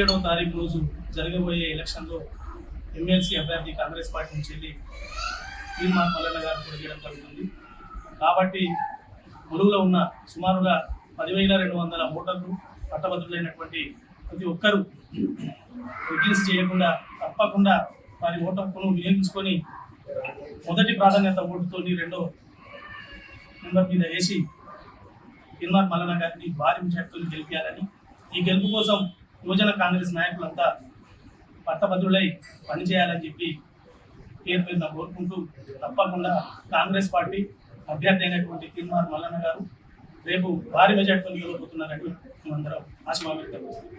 17వ తారీఖు రోజు జరగబోయే ఎలక్షన్లో ఎమ్మెల్సీ అభ్యర్థి కాంగ్రెస్ పార్టీ నుంచి వెళ్ళి తీర్మాన్ మల్లన్న గారు పోటీ చేయడం జరుగుతుంది. కాబట్టి ములుగులో ఉన్న సుమారుగా 10,200 ఓటర్లు పట్టభద్రులైనటువంటి ప్రతి ఒక్కరూ విజిలెన్స్ చేయకుండా తప్పకుండా వారి ఓటు హక్కును వినియోగించుకొని మొదటి ప్రాధాన్యత ఓటుతో రెండో నెంబర్ మీద వేసి తీర్మాన్ మల్లన్న గారిని భారీ మెజార్టీతో గెలిపించాలని, ఈ గెలుపు కోసం యువజన కాంగ్రెస్ నాయకులంతా పట్టభద్రులై పనిచేయాలని చెప్పి పేరు మీద కోరుకుంటూ తప్పకుండా కాంగ్రెస్ పార్టీ అభ్యర్థి అయినటువంటి తీర్మాన్ మల్లన్న గారు రేపు భారీ మెజార్టీతో గెలవబోతున్నారని మేమందరం ఆశీర్వాదం వ్యక్తం చేస్తున్నాం.